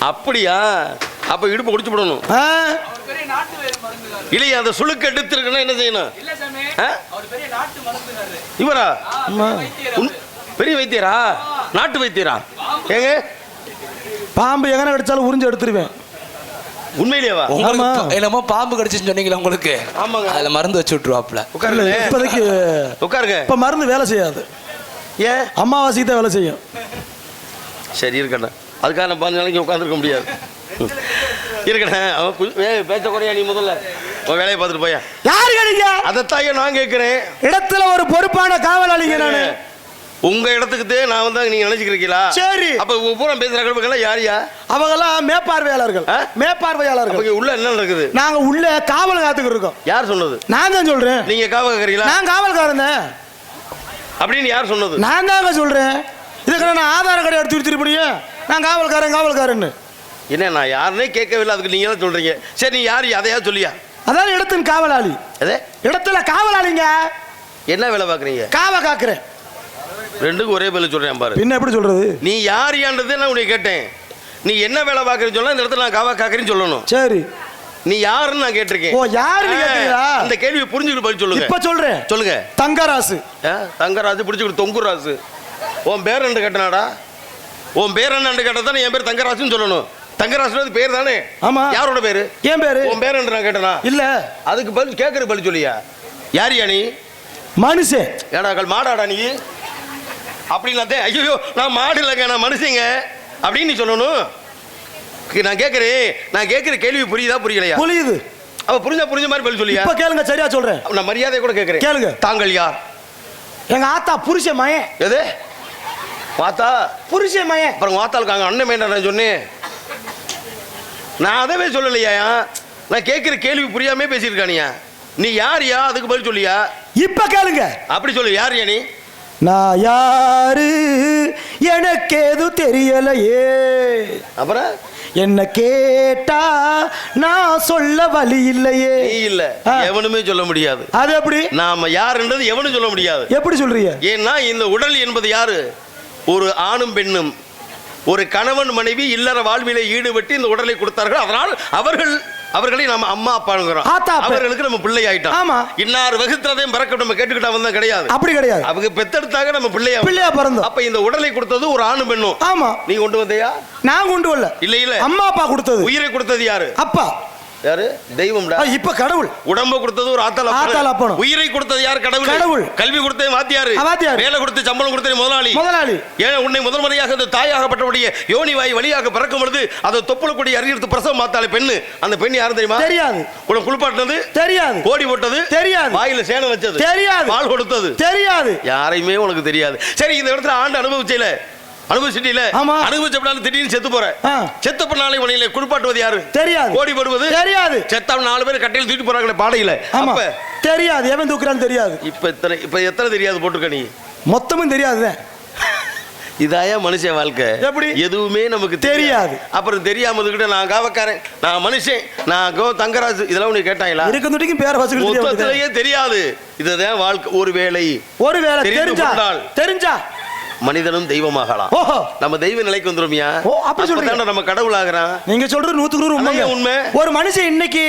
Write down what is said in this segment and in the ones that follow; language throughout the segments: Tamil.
அப்படியா? அப்ப இடுப்பு ஒடிச்சு போடணும் இல்லையா? அந்த சுளுக்கு எடுத்துருக்குன்னா என்ன செய்யணும்? இவரா பெரிய வைத்தியரா? நாட்டு வைத்தியரா? ஏங்க பாம்பு எங்கன கடிச்சாலும் உறிஞ்சு எடுத்துருவேன். உண்மையிலேவா? என்னமோ பாம்பு கடிச்சுன்னு சொன்னீங்களா உங்களுக்கு? ஆமாங்க. அதுல மருந்து வச்சு விட்டுருவாப்ல. உட்காருங்க, இப்போதைக்கு உட்காருங்க. இப்ப மருந்து வேலை செய்யாது. ஏன்? அமாவாசைக்கு தான் வேலை செய்யும். சரி இருக்கட்டும், அதுக்காக நான் 5 நாளைக்கு உட்காந்துருக்க முடியாது. இருக்கட்டும், அவன் பேச்ச குறையா? நீ முதல்ல உன் வேலையை பார்த்துட்டு போயா. யாரு கேட்டீங்க? அதைத்தான் நான் கேட்கிறேன். இடத்துல ஒரு பொறுப்பான காவலாளிங்க நானு. உங்க இடத்துக்கு நான் வந்தா நீங்க நினைச்சுக்கிறீங்களா? சரி, அப்ப பூரா பேசுறாங்க யாரியா? அவங்கெல்லாம் மேற்பார்வையாளர்கள். மேற்பார்வையாளர்கள். உள்ள என்ன நடக்குது? நாங்க உள்ள காவல் காத்துக்கிட்டு இருக்கோம். யார் சொன்னது? நான் தான் சொல்றேன். நீங்க காவல் காக்கிறீங்களா? நான் காவல்காரன் அப்படின்னு யார் சொன்னது? நான் தாங்க சொல்றேன். இதுக்கு நான் ஆதார கடை எடுத்து திருப்பி முடியும். நான் காவல்காரன். என்ன, நான் யாருன்னே கேட்கவில்லை, அதுக்கு நீங்க தான் சொல்றீங்க. சரி, நீ யார்? அதையா சொல்லியா? அதான் இடத்தின் காவலாளி. இடத்துல காவலாளிங்க. என்ன வேலை பாக்குறீங்க? காவ காக்குறேன். ரெண்டுக்கும் ஒரே வேலை சொல்றேன் பாரு. என்ன எப்படி சொல்றது? நீ யாரியான்றதே நான் உன்னை கேட்டேன். நீ என்ன வேலை பாக்குறேன்னு சொன்னா இந்த இடத்துல நான் காவா காக்குறேன்னு சொல்லணும். சரி, நீ யாருன்னு நான் கேட்டிருக்கேன். ஓ, யாருன்னு கேட்டீங்களா? அந்த கேள்வியை புரிஞ்சுக்கிட்டு பதில் சொல்லுங்க. இப்ப சொல்றேன். சொல்லுங்க. தங்கராசு. தங்கராசு பிடிச்சிக்கிட்டு தொங்குராசு. உன் பேர் என்ன கேட்டனாடா? உன் பேர் என்ன கேட்டதான் என் பேர் தங்கராசுன்னு சொல்லணும். தங்கராசு பேர் தானே? ஆமா. யாரோட பேரு? என் பேரு. உன் பேர் என்ன கேட்டனா? இல்ல, அதுக்கு பதில் கேட்கற பதில் சொல்லியா? யாரியா நீ? மனுஷன். ஏடா மாடாடா நீ? அப்படின்னாத்தே ஐயோ நான் மாடு இல்லைங்க, நான் மனுஷங்க அப்படின்னு நீ சொல்லணும். நான் கேட்கிற கேள்வி புரியுதா புரியலையா? புரியுது. அவ புரிஞ்ச மாதிரி பதில் சொல்லியா? இப்ப கேளுங்க, சரியா சொல்றேன். நான் மரியாதை கூட கேட்கிறேன், கேளுங்க. தாங்கள் யார்? எங்க ஆத்தா புருஷ மயன். எது பார்த்தா? புருஷ மயன். அப்புறம் ஆத்தாளுக்கு அங்க அண்ணன் மேன் சொன்னேன். நான் அதவே சொல்லலையா? நான் கேட்கிற கேள்வி புரியாமே பேசியிருக்கானியா? நீ யாரியா? அதுக்கு பதில் சொல்லியா? இப்ப கேளுங்க. அப்படி சொல்லு. யாரியா நீ? நான் யாரு எனக்கு எதுவும் தெரியலையே. அப்புறம் என்ன கேட்டா நான் சொல்ல வழி இல்லையே. இல்ல, எவனுமே சொல்ல முடியாது. அது எப்படி? நாம யாருன்றது எவனும் சொல்ல முடியாது. எப்படி சொல்றீங்க? ஏன்னா இந்த உடல் என்பது யாரு? ஒரு ஆணும் பெண்ணும், ஒரு கணவன் மனைவி இல்லற வாழ்விலே ஈடுபட்டு இந்த உடலை கொடுத்தார்கள். அதனால் அவர்களை நம்ம அம்மா அப்பாங்கிறோம். அவர்களுக்கு நம்ம பிள்ளை ஆயிட்டோம். ஆமா. இன்னார் வகுத்துறதையும் பறக்க நம்ம கேட்டுக்கிட்டா வந்தா கிடையாது. அப்படி கிடையாது. அவங்க பெத்தெடுத்தாக நம்ம பிள்ளையா பிறந்தோம். அப்ப இந்த உடலை கொடுத்தது ஒரு ஆணும் பெண்ணும். ஆமா. நீ கொண்டு வந்தியா? நான் கொண்டு வரல. இல்ல, அம்மா அப்பா கொடுத்தது. உயிரை கொடுத்தது யாரு? அப்பா. யாரு? தெய்வம்டா. இப்ப கடவுள். உடம்ப கொடுத்தது ஒரு ஆத்தால அப்பனும். உயிரை கொடுத்தது யார்? கடவுள். கல்வி கொடுத்தது வாத்தியாரு. வேலை கொடுத்து சம்பளம் கொடுத்தது முதலாளி. ஏன் உன்னை முதல் முறையாக இந்த தாயாகப்பட்டவருடைய யோனி வாய் வழியாக பிறக்கும் பொழுது அதை தொப்புளக்கூடிய அறிவித்து பிரசவம் பார்த்தாலே பெண்ணு. அந்த பெண் யாரும் தெரியுமா? தெரியாது. உனக்கு குளிப்பாட்டினது தெரியாது. கோடி போட்டது தெரியாது. வாயில சேனம் வச்சது தெரியாது. பால் கொடுத்தது தெரியாது. யாரையுமே உனக்கு தெரியாது. சரி, இந்த இடத்துல ஆண்டு அனுபவிச்சல அனுபவிச்சிட்டீல? அனுபவிச்சப்படாலும் திடீர்னு செத்து போற. செத்த பண்ணாலே உன்னை குளிப்பாட்டுவது யாரு? தெரியாது. கோடி போடுவது தெரியாது. செத்தவன் 4 பேர் கட்டையில் தூக்கி போறாங்களே பாடையில. அப்ப தெரியாது. எவன் தூக்குறான்னு தெரியாது. இப்ப எத்தனை தெரியாது போட்டுக்க? நீ மொத்தமும் தெரியாது. இதாயா மனுஷன் வாழ்க்கை? எப்படி? எதுவுமே நமக்கு தெரியாது. அப்புறம் தெரியாம நான் காவக்காரன், நான் மனுஷன், நான் தங்கராசு, இதெல்லாம் உனக்கு கேட்டாங்களா? இருக்க பேர வசதியே தெரியாது. இதுதான் வாழ்க்கை. ஒருவேளை தெரிஞ்சா மனிதனும் தெய்வமாகலாம். நம்ம தெய்வ நிலைக்கு வந்துருமியா? அப்படி சொல்றீங்க. நம்ம கடவுள் ஆகறான். நீங்க சொல்றது 100% உண்மை. ஒரு மனுஷன் இன்னைக்கு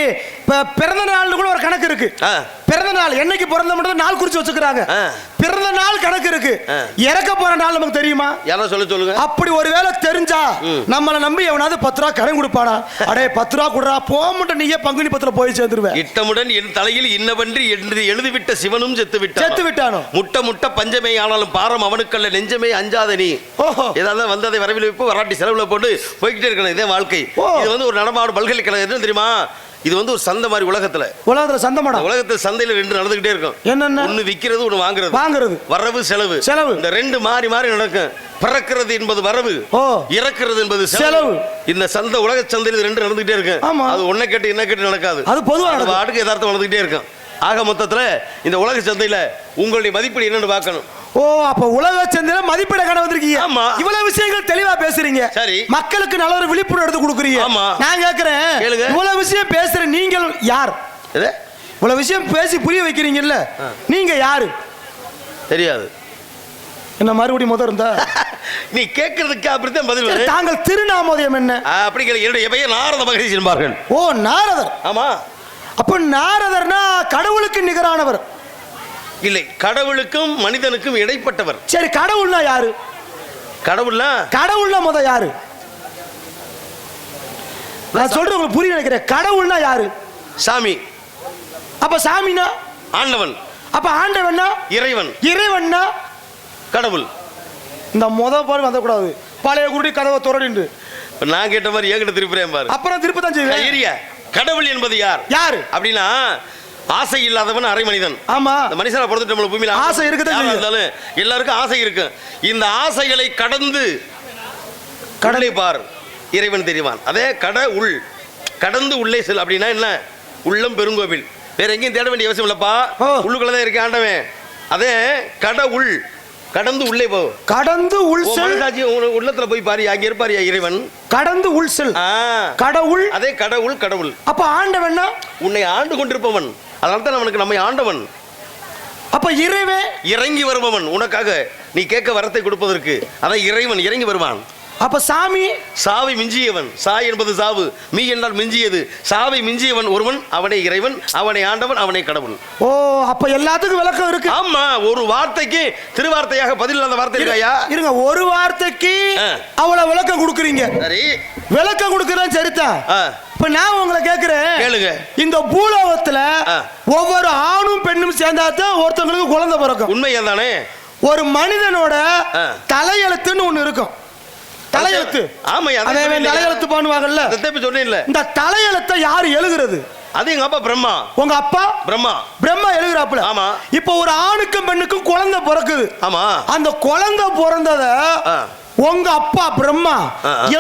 பிறந்த நாள்னு கூட ஒரு கணக்கு இருக்கு. பிறந்த நாள் என்னைக்கு பிறந்த மட்டும் நாள் குறிச்சு வச்சுக்கிறாங்க. பிறந்த நாள் கணக்கு இருக்கு. இறக்க போற நாள் நமக்கு தெரியுமா? யாரா சொல்லுங்க. அப்படி ஒருவேளை தெரிஞ்சா நம்மள நம்பி எவனாவது 10 ரூபா கடன் கொடுப்பானா? அடே 10 ரூபா குடுறா போமுட்ட, நீயே பங்குனி 10ல போய் சேர்ந்துருவேன். இட்டமுடன் என் தலையில் இன்னவன்றி என்று எழுதிவிட்ட சிவனும் செத்து விட்டானோ. முட்ட பஞ்சமே ஆனாலும் பாரம் அவனுக்கல்ல நெஞ்சமே அஞ்சாத நீ. ஏதாவது வந்ததை வரவில் வைப்பு வராட்டி செலவுல போட்டு போய்கிட்டே இருக்கணும். இதே வாழ்க்கை. இது வந்து ஒரு நடமாடும் பல்கலைக்கழகம் தெரியுமா? இது வந்து ஒரு சந்தை மாதிரி. உலகத்துல சந்தைமாடா. உலகத்துல சந்தையில 2 நடந்துகிட்டே இருக்கும். என்னென்ன? ஒன்னு விக்கிறது, ஒன்னு வாங்குறது. வரவு செலவு. இந்த 2 மாறி நடக்கும். பிறக்கிறது என்பது வரவு, இறக்கிறது என்பது செலவு. இந்த சந்தை, உலக சந்தையில் 2 நடந்துகிட்டே இருக்கு. அது ஒன்ன கேட்டு என்ன கேட்டு நடக்காது. அது பொதுவாக ஆட்டுக்கு யதார்த்தம் நடந்துகிட்டே இருக்கும். ஆக மொத்தத்துல இந்த உலக சந்தையில உங்களுடைய மதிப்பீடு என்னன்னு பார்க்கணும். அப்ப உலக சந்தையில மதிப்பீட காண வந்திருக்கீங்க. இவ்வளவு விஷயங்கள் தெளிவா பேசுறீங்க. சரி, மக்களுக்கு நல்ல ஒரு விழிப்புணர்வு எடுத்து கொடுக்குறீங்க. நான் கேக்குறேன், இவ்வளவு விஷயம் பேசுற நீங்கள் யார்? இவ்வளவு விஷயம் பேசி புரிய வைக்கிறீங்கல்ல, நீங்க யாரு? தெரியாது. என்ன மறுபடியும் முதல் இருந்தா நீ கேட்கறதுக்கு அப்படித்தான் பதில் வரும். தாங்கள் திருநாமோதயம் என்ன? அப்படி கேளு. என்னுடைய பெயர் நாரத மகரிஷி என்பார்கள். ஓ நாரதர். ஆமா. அப்ப நாரதர்னா கடவுளுக்கு நிகரானவர் இல்லை, கடவுளுக்கும் மனிதனுக்கும் இடைப்பட்டவர். சரி, கடவுள்னா யாரு? கடவுள்னா முத யாரு? நான் சொல்றேன் உங்களுக்கு புரிய நினைக்கிறேன். கடவுள்னா யாரு? சாமி. அப்ப சாமினா ஆண்டவன். அப்ப ஆண்டவன்னா இறைவன். இறைவன்னா கடவுள். இந்த முத பாரு வந்தக்கூடாது. பழைய குருடி கதவை துறடிண்டு நான் கேட்ட மாதிரி ஏங்கிட்ட திருப்புறேன் பாரு. அப்புறம் திருப்பி தான் செய்வேன். கடவுள் என்பது யார்? யாரு அப்படின்னா ஆசை இல்லாதவன் அரை மனிதன். ஆமா, இந்த மனுஷனை பொறுத்து பூமியில ஆசை இருக்குதான். எல்லாருக்கும் ஆசை இருக்கு. இந்த ஆசைகளை கடந்து கடலை பார், இறைவன் தெரிவான். அதே கடவுள். கடந்து உள்ளே செல் அப்படின்னா என்ன? உள்ளம் பெருங்கோவில். வேற எங்கேயும் தேட வேண்டிய அவசியம் இல்லப்பா, உள்ளுக்குள்ளதான் இருக்க ஆண்டவன். அதே கடவுள். கடந்து உள்ளே போ. கடந்து உள் செல். உள்ளத்துல போய் பாரு, அங்க இருப்பாரு இறைவன். கடந்து உள் செல். கடவுள். அதே கடவுள். கடவுள். அப்ப ஆண்டவன் உன்னை ஆண்டு கொண்டிருப்பவன். அதனால்தான் அவனுக்கு நம்மை ஆண்டவன். அப்ப இறைவன் இறங்கி வருபவன். உனக்காக நீ கேட்க வரத்தை கொடுப்பதற்கு அதான் இறைவன் இறங்கி வருவான். அப்ப சாமி சாவை மிஞ்சியவன். சா என்பது சாவு, மீ என்றால் மிஞ்சியது. சாவை மிஞ்சியவன் ஒருவன், அவனே இறைவன், அவனை ஆண்டவன், அவனை கடவுள். ஓ, அப்ப எல்லாத்துக்கும் விளக்கம் இருக்கு. ஆமா, ஒரு வார்த்தைக்கு திருவார்த்தையாக பதில் இல்லாத வார்த்தை இருக்காயா? இருங்க, ஒரு வார்த்தைக்கு அவ்வளவு விளக்கம் கொடுக்குறீங்க. சரி, விளக்கம் கொடுக்கறேன், சரிதான். இப்ப நான் உங்களை கேட்கிறேன், கேளுங்க. இந்த பூலோகத்துல ஒவ்வொரு ஆணும் பெண்ணும் சேர்ந்தாதான் ஒருத்தவங்களுக்கு குழந்தை பிறக்கும். உண்மையா தானே? ஒரு மனிதனோட தலையெழுத்துன்னு ஒண்ணு இருக்கும். தலையெழுத்து. ஆமா, அதே தலையெழுத்து பண்ணுவாங்கல்ல. சொன்னேன்ல, இந்த தலையெழுத்தை யாரு எழுதுறது? அது எங்க அப்பா பிரம்மா. உங்க அப்பா பிரம்மா. பிரம்மா எழுதுறாப்புல. ஆமா. இப்போ ஒரு ஆணுக்கும் பெண்ணுக்கும் குழந்தை பிறக்குது. ஆமா. அந்த குழந்தை பிறந்தத உங்க அப்பா பிரம்மா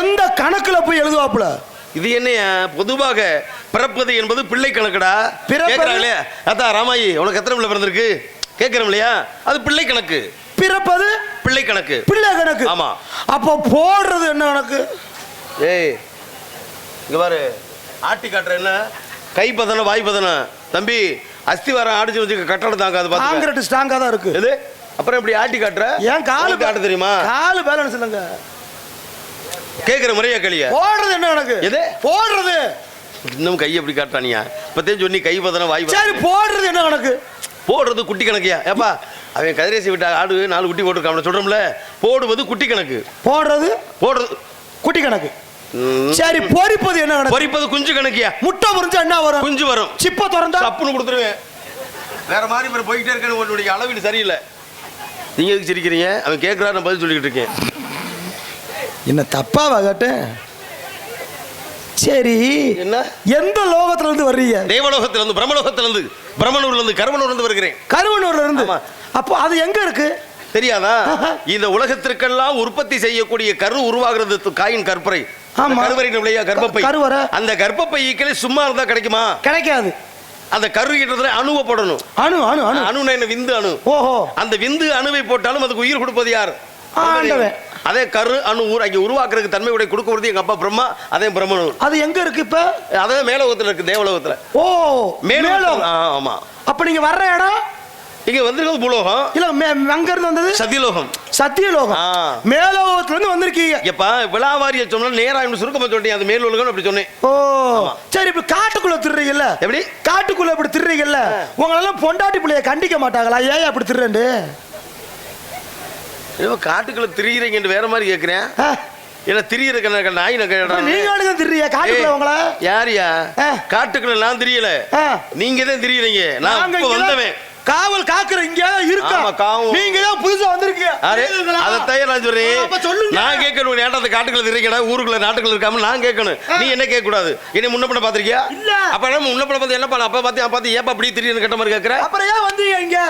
எந்த கணக்குல போய் எழுதுவாப்புல? இது என்னையா, பொதுவாக பிறப்பது என்பது பிள்ளை கணக்குடா. கேக்குறாங்களே, அதான் ராமாயி உனக்கு எத்தனை பிள்ளை பிறந்திருக்கு கேட்கிறோம் இல்லையா? அது பிள்ளை கணக்கு. பிறப்பது பிள்ளை கணக்கு. பிள்ளை கணக்கு. ஆமா. அப்போ போடுறது என்ன கணக்கு? ஏய், இங்க பாரு, ஆட்டி காட்டுற என்ன? கை பதன வாய் பதன. தம்பி, அஸ்திவாரம் ஆடிச்சு வச்சுக்க, கட்டடம் தாங்காது. காங்கிரீட் ஸ்ட்ராங்கா தான் இருக்கு. எது அப்புறம் இப்படி ஆட்டி காட்டுற? ஏன் காலு காட்ட தெரியுமா? காலு பேலன்ஸ் இல்லங்க. கேக்குற முறையா களியா? போடுறது என்ன கணக்கு? எது போடுறது? இன்னும் கை எப்படி காட்டானியா? இப்பத்தே சொன்னி கை பதன வாய் பதன. சரி, போடுறது என்ன கணக்கு? போடுறது குட்டி கணக்கியா? ஏப்பா, அவன் கதிரேசி விட்ட ஆடு 4 குட்டி போட்டுருக்கான் சொல்றோம்ல. போடுவது குட்டி கணக்கு. போடுறது குட்டி கணக்கு. சரி, பொரிப்பது என்ன கணக்கு? பொரிப்பது குஞ்சு கணக்கியா? முட்டை பொரிஞ்சா என்ன வரும்? குஞ்சு வரும். சிப்ப திறந்தா சப்புன்னு கொடுத்துருவேன். வேற மாதிரி போய்கிட்டே இருக்கேன்னு உன்னுடைய அளவீடு சரியில்லை. நீங்க எதுக்கு சிரிக்கிறீங்க? அவன் கேட்கிறாரு, நான் பதில் சொல்லிக்கிட்டு இருக்கேன். என்ன தப்பாவா கேட்டேன்? சரி, என்ன எந்த லோகத்துல இருந்து வர்றீங்க? தேவலோகத்துல இருந்து, பிரம்மலோகத்துல இருந்து, பிரம்மனூர்ல இருந்து, கருவனூர்ல இருந்து வருகிறேன். கருவனூர்ல இருந்து. அப்போ அது எங்க இருக்கு தெரியாதா? இந்த உலகத்திற்கெல்லாம் உற்பத்தி செய்யக்கூடிய கரு உருவாகிறது காயின் கற்பரை. கருவறை கர்ப்பப்பை. அந்த கர்ப்பப்பை ஈக்களே சும்மா இருந்தா கிடைக்குமா? கிடைக்காது. அந்த கரு கிட்டத்துல அணுவை போடணும். அணு அணு அணு அணு என்ன? விந்து அணு. ஓஹோ. அந்த விந்து அணுவை போட்டாலும் அதுக்கு உயிர் கொடுப்பது யார்? ஆண்டவன். அதே கரு அணு அங்கே உருவாக்குறதுக்கு தன்மை உடைய கொடுக்கறது எங்க அப்பா பிரம்மா. அதே பிரம்மனு. அது எங்க இருக்கு இப்ப? அதே மேலோகத்துல இருக்கு, தேவலோகத்துல. ஓ, மேலோகம். ஆமா. அப்ப நீங்க வர்ற இடம் இங்க வந்திருக்கிறது பூலோகம். இல்ல, அங்க இருந்து வந்தது சத்தியலோகம். சத்தியலோகம். மேலோகத்துல இருந்து வந்திருக்கீங்க. எப்பா விழாவாரிய சொன்னா நேரா சுருக்கமா சொல்லிட்டீங்க. அது மேலோகம் அப்படி சொன்னேன். ஓ, சரி. இப்ப காட்டுக்குள்ள திருறீங்கல்ல? எப்படி காட்டுக்குள்ள இப்படி திருறீங்கல்ல? உங்களெல்லாம் பொண்டாட்டி பிள்ளைய கண்டிக்க மாட்டாங்களா? ஏன் அப்படி திருறேன்னு? காட்டுக்குள்ள திரியிறீங்க வேற மாதிரி கேக்குறேன். என்ன திரியிற நாய் நீங்க திரியா காட்டுக்குள்ள? உங்கள யாரியா? காட்டுக்குள்ள நான் தெரியல, நீங்க தான் திரியிறீங்க. நான் வந்தவன் காவல் காக்குற இங்க இருக்கா? நீங்க தான் புதுசா வந்திருக்கீங்க. அதத்தான் நான் சொல்றேன். நான் கேட்கணும், ஏன்டா அந்த காட்டுக்குள்ள திரிக்கடா ஊருக்குள்ள நாட்டுக்குள்ள இருக்காம நான் கேட்கணும். நீ என்ன கேட்க கூடாது. என்ன முன்ன பண்ண பாத்திருக்கியா? இல்ல. அப்ப முன்ன பண்ண பார்த்து என்ன பண்ண? அப்ப பார்த்து ஏப்பா அப்படி திரின்னு கேட்ட மாதிரி கேட்கற? அப்புறம் ஏன் வந்தீங்க இங்க?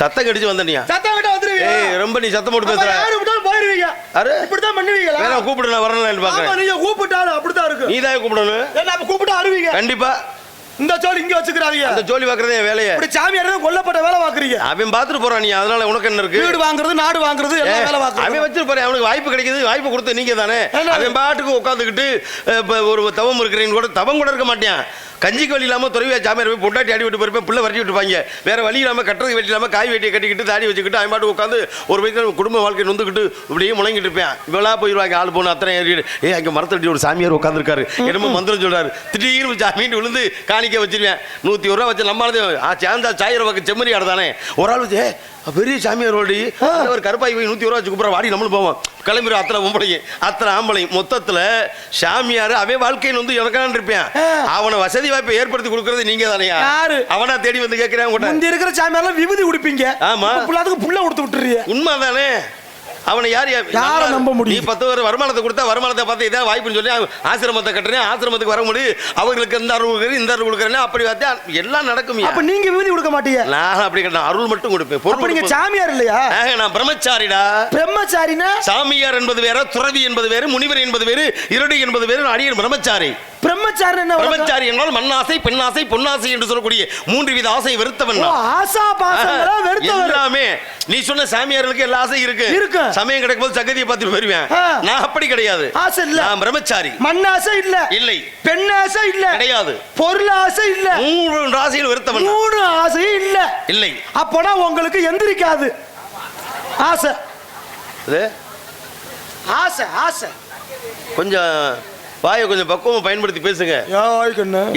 சத்தம் கடிச்சு வந்தனியா? சத்தம் விட்டு வந்துருவீங்க. ஏய், ரொம்ப நீ சத்தம் போட்டு பேசுற. யாரு விட்டாலும் போயிடுவீங்க. அரே, இப்படி தான் பண்ணுவீங்களா? வேற கூப்பிடு, நான் வரணும்னு பாக்குறேன். ஆமா, நீங்க கூப்பிட்டாலும் அப்படி தான் இருக்கு. நீ தான் கூப்பிடணும். என்ன அப்ப கூப்பிட்டா அருவீங்க கண்டிப்பா. இந்த ஜோலி இங்க வச்சுக்கறாதீங்க. அந்த ஜோலி வாக்குறதே வேலையே. இப்படி சாமியாரே கொல்லப்பட்ட வேலை வாக்குறீங்க. அவன் பாத்துட்டு போறான். நீ அதனால உனக்கு என்ன இருக்கு? வீடு வாங்குறது, நாடு வாங்குறது, எல்லாம் வேலை வாக்குறது. அவன் வச்சிட்டு போறேன். அவனுக்கு வாய்ப்பு கிடைக்குது. வாய்ப்பு கொடுத்து நீங்க தானே. அவன் பாட்டுக்கு உட்கார்ந்துக்கிட்டு ஒரு தவம் இருக்கிறேன்னு கூட தவம் கூட இருக்க மாட்டான். கஞ்சிக்கு வழி இல்லாமல் துறவியா சாமியார் போய் பொண்டாட்டி அடி விட்டு போயிருப்பேன், பிள்ளை வரட்டி விட்டுப்பாங்க. வேற வழி இல்லாமல் கட்டுறது வெட்டி இல்லாமல் காய் வெட்டியை கட்டிக்கிட்டு தாடி வச்சுக்கிட்டு அவன் பாட்டு உட்காந்து ஒரு வயசுல குடும்ப வாழ்க்கை நொந்துக்கிட்டு இப்படியே முழங்கிட்டு இருப்பேன். இவளா போயிடுவாங்க ஆள் போன அத்தனை ஏறிடு. அங்கே மரத்தடி ஒரு சாமியார் உட்காந்துருக்காரு, என்னமோ மந்திரம் சொல்றாரு. திடீர்னு சாமின்னு விழுந்து காணிக்க வச்சிருவேன். 101 ரூபா வச்சு நம்மளால சேர்ந்தா சாயிரம் பக்கம் செம்மறி ஆடுதானே. ஒரு ஆள் வச்சு பெரிய சாமியார் ஓடி ஒரு கருப்பாய் போய் 101 ரூபா வச்சு கூப்பிட்ற வாடி நம்மளும் போவோம். கிளம்பிடும் அத்தனை பொம்பளையும் அத்தனை ஆம்பளையும். மொத்தத்துல சாமியார் அவன் வாழ்க்கையில் வந்து எனக்கான இருப்பேன். அவனை வசதி வாய்ப்பை ஏற்படுத்தி கொடுக்கறது நீங்க தானையா? அவனா தேடி வந்து கேட்கிறேன். இருக்கிற சாமியார்லாம் விபூதி குடிப்பீங்க. ஆமா, புள்ளாதுக்கு புள்ள கொடுத்து விட்டுறீங்க. உண்மை தானே? அவனை யார நம்ப முடியும்? நீ 10 பேர் வருமானத்தை கொடுத்தா வருமானத்தை பார்த்து இதான் வாய்ப்புன்னு சொல்லி ஆசிரமத்தை கட்டுறேன், ஆசிரமத்துக்கு வர முடியும், அவங்களுக்கு இந்த அருள் கொடுக்குறேன் இந்த அருள் கொடுக்குறேன் அப்படி பார்த்தா எல்லாம் நடக்கும். அப்ப நீங்க விபூதி கொடுக்க மாட்டீங்க? நான் அப்படி கேட்டேன், அருள் மட்டும் கொடுப்பேன். அப்ப நீங்க சாமியார் இல்லையா? நான் பிரம்மச்சாரிடா. பிரம்மச்சாரினா சாமியார் என்பது வேற, துறவி என்பது வேறு, முனிவர் என்பது வேறு, இருடி என்பது வேறு. அடியன் பிரம்மச்சாரி. பிரம்மச்சாரி என்ன? பிரம்மச்சாரி என்றால் மண்ணாசை, பெண்ணாசை, பொன்னாசை என்று சொல்லக்கூடிய 3 வித ஆசை வெறுத்தவன். ஆசா பாசங்களா வெறுத்தவன் எல்லாமே. நீ சொன்ன சாமியார்களுக்கு எல்லா ஆசை இருக்கு. சமயம் கிடைக்கும் போது சகதியை பார்த்துட்டு வருவேன். நான் அப்படி கிடையாது. ஆசை இல்ல. நான் பிரம்மச்சாரி. மண்ணாசை இல்ல. இல்லை. பெண்ணாசை இல்ல. கிடையாது. பொருள் ஆசை இல்ல. 3 ஆசையில் வெறுத்தவன். 3 ஆசை இல்ல. இல்லை. அப்பனா உங்களுக்கு எந்திரிக்காது ஆசை. ஆசை ஆசை கொஞ்சம் வாயை கொஞ்சம் பக்குவம் பயன்படுத்தி பேசுங்க.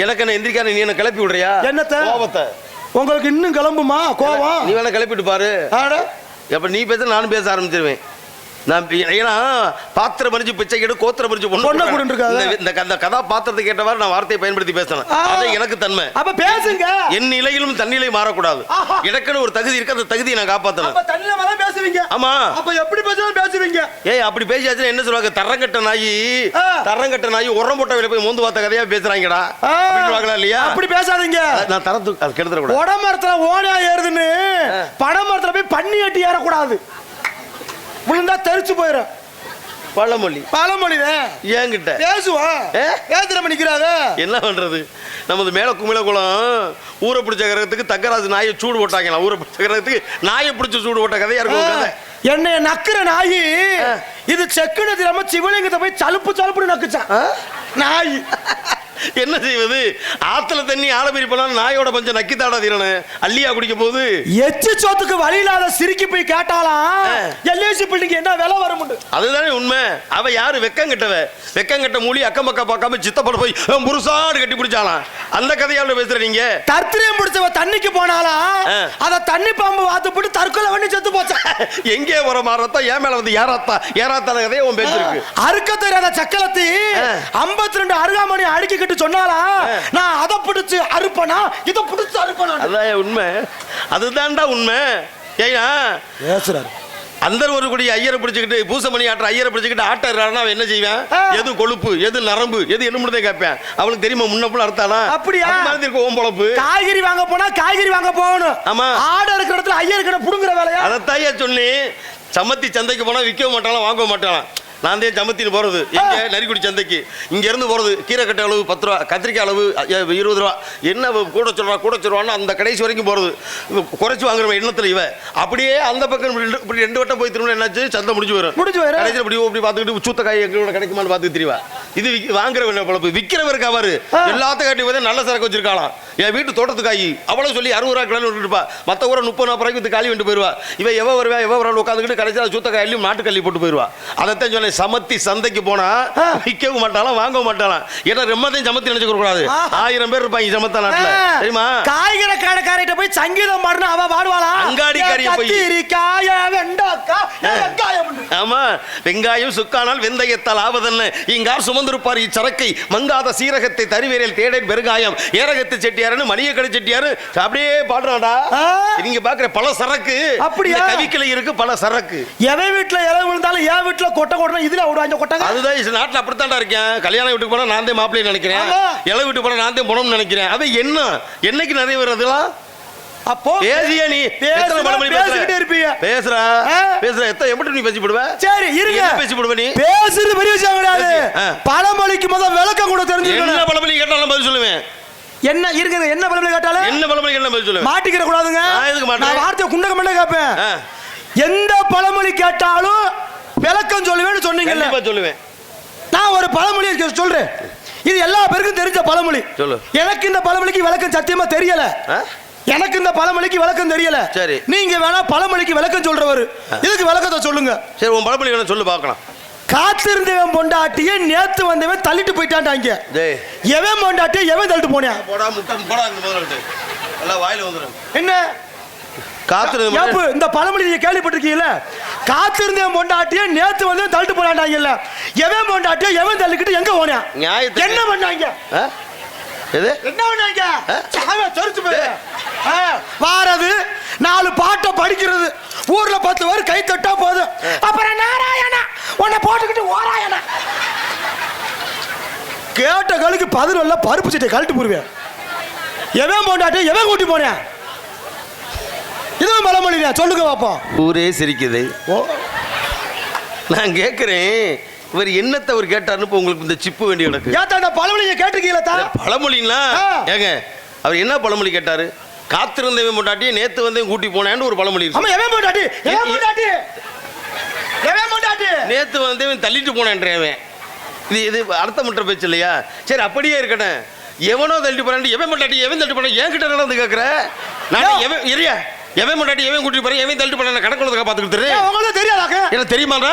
எனக்கு என்ன எந்திரிக்கான நீ என்ன கிளப்பி விடுறியா? என்னத்த கோபத்தை உங்களுக்கு இன்னும் கிளம்புமா கோபம்? நீ வேணா கிளப்பிட்டு பாரு. எப்ப நீ பேச நானும் பேச ஆரம்பிச்சிருவேன். நான் ஏன்னா பாத்திரம் மறிஞ்சு பிச்சை கேட்டு கோத்திரம் மறிஞ்சு இந்த கதாபாத்திரத்தை கேட்டவாறு நான் வார்த்தையை பயன்படுத்தி பேசணும். அது எனக்கு தன்மை. அப்ப பேசுங்க. என் நிலையிலும் தன்னிலை மாறக்கூடாது. எனக்குன்னு ஒரு தகுதி இருக்கு, அந்த தகுதியை நான் காப்பாற்றணும். பேசுவீங்க. ஆமா. அப்ப எப்படி பேசுவாங்க பேசுவீங்க? அப்படி பேசியாச்சுன்னா என்ன சொல்லுவாங்க? தரங்கட்ட நாயி உரம் போட்ட போய் மோந்து பார்த்த கதையா பேசுறாங்கடா அப்படின்வாங்களா இல்லையா? அப்படி பேசாதீங்க. நான் தரத்து அது கெடுத்துட கூடாது. உடமரத்துல ஓனா ஏறுதுன்னு படமரத்துல போய் பண்ணி கட்டி ஏறக்கூடாது. விழுந்தா தெரிச்சு போயிடும். பழமொழி என்கிட்ட பேசுவா ஏத்திர பண்ணிக்கிறாங்க. என்ன பண்றது? நமது மேல குமிழ குளம் ஊரை பிடிச்ச கிரகத்துக்கு தங்கராஜு நாயை சூடு போட்டாங்களா? ஊரை பிடிச்ச கிரகத்துக்கு நாயை பிடிச்ச சூடு போட்ட கதையா இருக்கும். என்னைய நக்குற நாயி இது செக்குன்னு தெரியாம சிவலிங்கத்தை போய் சலுப்பு நக்குச்சான் நாய். என்ன செய்வது? ஆத்துல தண்ணி ஆலபிரி போனாலும் நாயோட கொஞ்சம் நக்கி தாடா தீரனு. அள்ளியா குடிக்க போது எச்சு சோத்துக்கு வழி இல்லாத சிரிக்கி போய் கேட்டாலாம் எல்ஐசி பில்டிங் என்ன விலை வரும். அதுதானே உண்மை. அவ யாரு? வெக்கங்கட்ட மூலி அக்கம் பக்கம் பார்க்காம சித்தப்பட போய் புருசாடு கட்டி பிடிச்சாலாம். அந்த கதையால பேசுற நீங்க. தர்த்திரியம் பிடிச்சவ தண்ணிக்கு போனாலாம் அத தண்ணி பாம்பு வாத்து போட்டு தற்கொலை பண்ணி செத்து போச்சா. எங்கே வர மாறத்தா ஏன் மேல வந்து ஏறாத்தான கதையை உன் பேசிருக்கு. அறுக்க தெரியாத சக்கலத்தி 52 அருகாமணி அடுக்கிக்கிட்டு சொன்னாலா நான் அதை பிடிச்சு அறுப்பனா இதை பிடிச்சு அறுப்பனா. அதான் உண்மை. அதுதான்டா உண்மை. ஏயா பேசுறாரு அந்த ஒரு கூடிய ஐயரை பிடிச்சிக்கிட்டு பூசமணி ஆட்டுற ஐயரை பிடிச்சிக்கிட்டு ஆட்டுறாருன்னா அவன் என்ன செய்வேன்? எது கொழுப்பு, எது நரம்பு, எது என்ன முடிதே கேட்பேன். அவனுக்கு தெரியுமா முன்ன புள்ள அறுத்தானா? அப்படியா ஓம் பொழப்பு. காய்கறி வாங்க போனா காய்கறி வாங்க போகணும். ஆமா. ஆடு இருக்கிற இடத்துல ஐயர் கிட்ட புடுங்குற வேலையா? அதைத்தாயா சொன்னி. சம்மத்தி சந்தைக்கு போனா விற்க மாட்டாலாம் வாங்க மாட்டாலாம். நான் தான் சமத்தின்னு போறது. எங்க நரிக்குடி சந்தைக்கு இங்க இருந்து போறது. கீரைக்கட்டை அளவு 10 ரூபா, கத்திரிக்காய் அளவு 20 ரூபா. என்ன கூட சொல்றான்னு அந்த கடைசி வரைக்கும் போறது. குறைச்சு வாங்குற எண்ணத்துல இவ அப்படியே அந்த பக்கம் இப்படி 2 வட்டம் போய் திரும்ப என்னாச்சு? சந்தை முடிஞ்சு வரும். கடைசியில் இப்படி பார்த்துக்கிட்டு சூத்த காய் எங்களோட கிடைக்குமான்னு பார்த்துட்டு தெரியவா. இது வாங்குற பழப்பு. விற்கிறவருக்கு அவரு எல்லாத்தையும் காட்டி போய் நல்ல சரக்கு வச்சிருக்காளாம். என் வீட்டு தோட்டத்துக்காயி அவ்வளவு சொல்லி 60 ரூபா கிலோ விட்டுருப்பா. மற்ற ஊரை 30-40 ரூபாய்க்கு காலி விட்டு போயிருவா. இவ எவ வருவா உட்காந்துக்கிட்டு கடைசியில் சூத்த காயிலையும் நாட்டு கல்லி போட்டு போயிருவா. அதைத்தான் சொன்ன சமத்தி சந்தைக்கு போனா விற்கவும் மாட்டாலாம் வாங்கவும் மாட்டாலாம். ஏன்னா ரொம்பத்தையும் சமத்தி நினைச்சுக்க கூடாது. 1000 பேர் இருப்பாங்க சமத்தா நாட்டுல. தெரியுமா? காய்கறி கடைக்காரிட்ட போய் சங்கீதம் பாடுனா அவ பாடுவாளா? அங்காடிக்காரிய போய் ஆமா வெங்காயம் சுக்கானால் வெந்தயத்தால் ஆவதென்ன இங்கார் சுமந்திருப்பார் இச்சரக்கை மங்காத சீரகத்தை தருவேரில் தேடேன் பெருகாயம் ஏரகத்து செட்டியாருன்னு மணிய கடை செட்டியாரு அப்படியே பாடுறாடா. நீங்க பாக்குற பல சரக்கு அப்படியே கவிக்கலை இருக்கு. பல சரக்கு எவன் வீட்டுல இலை விழுந்தாலும் என் வீட்டுல கொட்டை கொட்டை இதுல விடுவாங்க கொட்டாங்க. அதுதான் நாட்டுல அப்படித்தான்டா இருக்கேன். கல்யாணம் வீட்டுக்கு போனா நான் தான் மாப்பிள்ளை நினைக்கிறேன். இலை வீட்டுக்கு போனா நான் தான் போனோம்னு நினைக்கிறேன். அது என்ன என்னைக்கு நிறைய வருதுலாம். அப்போ பேசியா நீ எத்தனை பழமொழி பேசிக்கிட்டே இருப்பீங்க? பேசுற எத்தனை எப்படி நீ பேசி போடுவ? சரி இருங்க பேசி போடுவ. நீ பேசுறது பெரிய விஷயம் கிடையாது. பழமொழிக்கு முதல் விளக்கம் கூட தெரிஞ்சுக்கணும். என்ன பழமொழி கேட்டாலும் பதில் சொல்லுவேன். என்ன இருக்குது? என்ன பழமொழி கேட்டாலும் என்ன பழமொழி கேட்டாலும் பதில் சொல்லுவேன். மாட்டிக்கிற கூடாதுங்க. நான் வார்த்தை குண்டக மண்ட கேட்பேன். எந்த பழமொழி கேட்டாலும் விளக்கம் சொல்லுவேன்னு சொன்னீங்கல்ல? சொல்லுவேன். நான் ஒரு பழமொழி சொல்றேன். இது எல்லா பேருக்கும் தெரிஞ்ச பழமொழி. சொல்லு. எனக்கு இந்த பழமொழிக்கு விளக்கம் சத்தியமா தெரியல. எனக்கு இந்த பழமொழிக்கு விளக்கம் தெரியல. சரி, நீங்க வேணா பழமொழிக்கு விளக்கம் சொல்றவர், இதுக்கு விளக்கத்தை சொல்லுங்க. சரி, உன் பழமொழி வேணா சொல்லு பார்க்கலாம். காத்திருந்தவன் பொண்டாட்டிய நேத்து வந்தவன் தள்ளிட்டு போயிட்டான்டாங்க. எவன் பொண்டாட்டிய எவன் தள்ளிட்டு போனேன்? போடா முட்டை போடா, இந்த முதல்ல எல்லாம் வாயில வந்துடும். என்ன இந்த பழமொழி நீங்க கேள்விப்பட்டிருக்கீங்கல்ல? காத்திருந்தவன் பொண்டாட்டிய நேத்து வந்து தள்ளிட்டு போனான்டாங்கல்ல, எவன் பொண்டாட்டிய எவன் தள்ளிக்கிட்டு எங்க போனேன்? என்ன பண்ணாங்க? என்ன பண்ணாங்க? வாரது 4 பாட்டை படிக்கிறது, ஊர்ல 10 பேர் கை தட்டா போதும். அப்புறம் நாராயணா உன்னை போட்டுக்கிட்டு ஓராயணா கேட்ட கழுக்கு பதில் பருப்பு சட்டை கழட்டு போடுவேன். எவன் போண்டாட்டி எவன் கூட்டி போனேன்? இதுவும் பழமொழி சொல்லுங்க பாப்போம். ஊரே சிரிக்குது. நான் கேட்கிறேன், இவர் என்னத்தை அவர் கேட்டாருன்னு இப்போ உங்களுக்கு இந்த சிப்பு வேண்டி கிடக்கு. ஏத்தா பழமொழியை கேட்டிருக்கீங்களா? பழமொழின்னா ஏங்க, அவர் என்ன பழமொழி கேட்டாரு? காத்திருந்தவன் பொண்டாட்டி நேத்து வந்து கூட்டி போனேன்னு ஒரு பழமொழி இருக்கு. எவன் பொண்டாட்டி எவன் பொண்டாட்டி எவன் பொண்டாட்டி நேத்து வந்து தள்ளிட்டு போனேன்றவன். இது அர்த்தமற்ற பேச்சு இல்லையா? சரி, அப்படியே இருக்கட்டும். எவனோ தள்ளிட்டு போறான், எவன் பொண்டாட்டி எவன் தள்ளிட்டு போன என்கிட்ட நடந்து கேட்குற? நான் எவன் எரியா எவன் முன்னாடி எவன் கூட்டி போறேன், எவன் தள்ளிட்டு போறேன் கணக்குள்ளதுக்கா பாத்துக்கிட்டு உங்களுக்கு தெரியாதாக்க? எனக்கு தெரியுமாடா?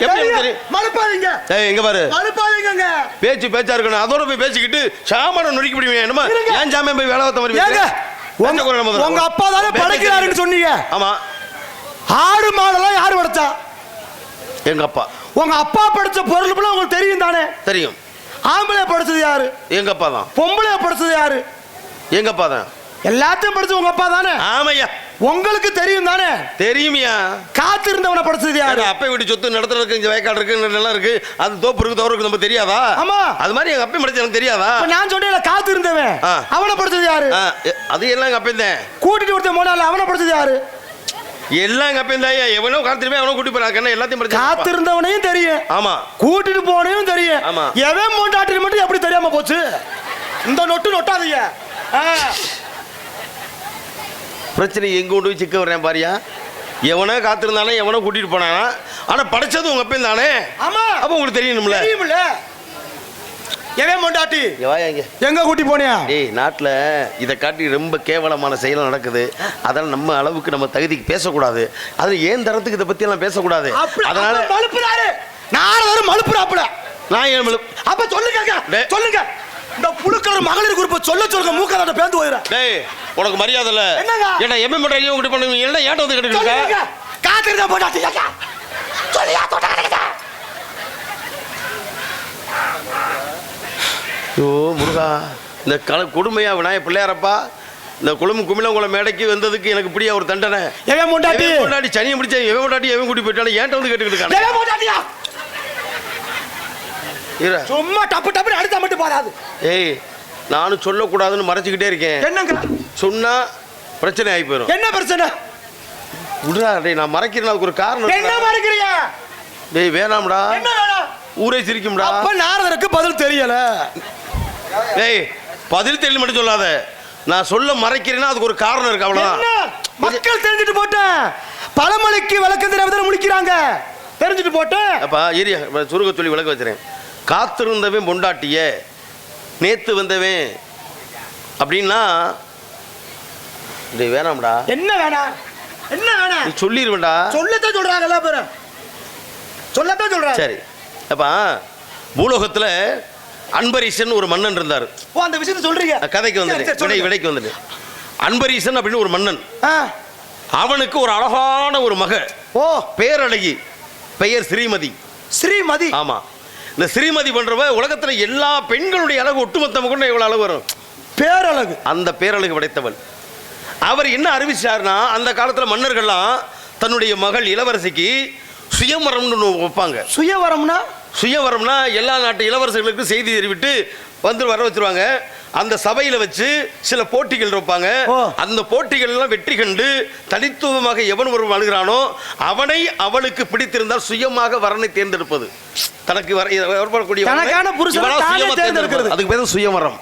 எப்படி தெரியும்? மழுப்பாதீங்க. எங்க பாரு, மழுப்பாதீங்க. பேச்சா இருக்கணும். அதோட போய் பேசிக்கிட்டு சாமான நொறுக்கி விடுவீங்க. என்னமா ஏன் ஜாமியம் போய் வேலை பார்த்த மாதிரி? உங்க அப்பா தானே படைக்கிறாருன்னு சொன்னீங்க. ஆமா. ஆடு மாடெல்லாம் யாரு படைச்சா? எங்க அப்பா. உங்க அப்பா படைச்ச பொருள் உங்களுக்கு தெரியும் தானே? தெரியும். ஆம்பளை படைச்சது யாரு? எங்க அப்பா தான். பொம்பளை படைச்சது யாரு? எங்க அப்பா தான். எல்லாத்தையும் படிச்சது உங்க அப்பா தானே? ஆமையா. உங்களுக்கு தெரியும் தானே? தெரியுமியா. காத்திருந்தவனை படிச்சது யாரு? அப்பா வீட்டு சொத்து நடத்துல இருக்கு, இங்க வயக்காடு இருக்கு, நல்லா இருக்கு, அது தோப்பு இருக்கு, தோறு இருக்கு, நம்ம தெரியாதா? ஆமா. அது மாதிரி எங்க அப்பா படிச்சது எனக்கு தெரியாதா? நான் சொன்னேன் காத்திருந்தவன், அவனை படிச்சது யாரு? அது எல்லாம் எங்க அப்பா தான். கூட்டிட்டு ஒருத்தன் போனால அவனை படிச்சது யாரு? எல்லாம் எங்க அப்பா தான். எவனோ காத்திருப்பேன், அவனோ கூட்டி போறாங்க. என்ன எல்லாத்தையும் படிச்சு காத்திருந்தவனையும் தெரியும். ஆமா. கூட்டிட்டு போனையும் தெரியும். ஆமா. எவன் மோண்டாட்டி மட்டும் எப்படி தெரியாம போச்சு? இந்த நொட்டு நொட்டாதீங்க. பிரச்சனை எங்க கொண்டு போய் சிக்க வர்றேன் பாரியா. எவனோ காத்திருந்தானே, எவனோ கூட்டிட்டு போனானா, ஆனா படிச்சது உங்க அப்பா தானே. ஆமா. அப்ப உங்களுக்கு தெரியணும்ல. தெரியும்ல. எவன் மோண்டாட்டி எங்க கூட்டி போனியா? ஏய், நாட்டுல இதை காட்டி ரொம்ப கேவலமான செயல் நடக்குது. அதனால நம்ம அளவுக்கு நம்ம தகுதிக்கு பேசக்கூடாது. அது ஏன் தரத்துக்கு இதை பத்தி எல்லாம் பேசக்கூடாது. அதனால மழுப்புறாரு. நாரதர் மழுப்புறாப்புல. நான் ஏன் மழுப்பு? அப்ப சொல்லுங்க சொல்லுங்க. இந்த புழுக்கள் மகளிர் குரூப் சொல்லுங்க மூக்கதாட்ட பேந்து போயிரா. டேய், உனக்கு மரியாதை இல்ல. என்ன எம்ம மொட்டாட்டி கூட்டி பண்ணுவீங்க? என்ன ஏட்ட வந்து கேட்டுக்கிட்டு காத்திருந்தா போட்டாட்டி சொல்லியா தொட்டாங்க. ஐயோ முருகா, இந்த கொடுமையா விநாயக பிள்ளையாரப்பா, இந்த குமிழங்குளம் மேடைக்கு வந்ததுக்கு எனக்கு இப்படியா ஒரு தண்டனை? எவன் முண்டாட்டி முன்னாடி சனியை முடிச்ச எவன் முன்னாடி எவன் கூட்டி போயிட்டாலும் ஏன்ட்ட வந்து கேட்டுக்கிட்டு இருக்காங்க. சும்மா டப்பு டப்பு அடுத்த மட்டும் போறாது. ஏய், நானும் சொல்லக்கூடாதுன்னு மறைச்சிக்கிட்டே இருக்கேன். என்னங்க சொன்னா பிரச்சனை ஆகி போயிடும். என்ன பிரச்சனை? விடுறா டேய், நான் மறைக்கிறேன், அதுக்கு ஒரு காரணம். என்ன மறைக்கிறியா? டேய் வேணாம்டா. என்ன வேணாம்? ஊரே சிரிக்கும்டா. அப்ப நாரதருக்கு பதில் தெரியல. ஏய், பதில் தெரியல மட்டும் சொல்லாத. நான் சொல்ல மறைக்கிறேன்னா அதுக்கு ஒரு காரணம் இருக்கு, அவ்வளவுதான். மக்கள் தெரிஞ்சுட்டு போட்டேன். பழமொழிக்கு விளக்கம் தெரியாம முடிக்கிறாங்க. தெரிஞ்சுட்டு போட்டேன். அப்பா ஏரியா சுருக சொல்லி விளக்க வச்சுறேன். காத்திருந்தவன் பொண்டாட்டிய நேத்து வந்தவன் அப்படின்னா டேய் வேணாம்டா. என்ன வேணாம்? என்ன வேணாம்? நீ சொல்லிடுவேன்டா. சொல்லத்தான் சொல்றாங்கல்ல பேரு. சொல்லத்தான் சொல்றாங்க. சரி. அப்பா பூலோகத்துல அன்பரீசன் ஒரு மன்னன் இருந்தாரு. ஓ, அந்த விஷயத்தை சொல்றீங்க. கதைக்கு வந்துட்டு விடைக்கு வந்துட்டு அன்பரீசன் அப்படின்னு ஒரு மன்னன். அவனுக்கு ஒரு அழகான ஒரு மக. ஓ, பேரழகி. பெயர் ஸ்ரீமதி. ஸ்ரீமதி. ஆமா. இந்த ஸ்ரீமதி பண்றவ உலகத்துல எல்லா பெண்களுடைய அழகு ஒட்டுமொத்தமாக கொண்டு எவ்வளவு அழகு வரும்? பேரழகு. அந்த பேரழகு படைத்தவன். அவர் என்ன அறிவிச்சார்னா, அந்த காலத்துல மன்னர்கள்லாம் தன்னுடைய மகள் இளவரசிக்கு சுயவரம்னு வைப்பாங்க. சுயவரம்னா? சுயவரம்னா எல்லா நாட்டு இளவரசர்களுக்கும் செய்தி தெரிவிட்டு வந்து வர வச்சிருவாங்க. அந்த சபையில வச்சு சில போட்டிகள் வைப்பாங்க. அந்த போட்டிகள் எல்லாம் வெற்றி கண்டு தனித்துவமாக எவன் ஒரு அழுகிறானோ அவனை அவளுக்கு பிடித்திருந்தால் சுயமாக வரனை தேர்ந்தெடுப்பது. தனக்கு அதுக்கு பேர் சுயவரம்.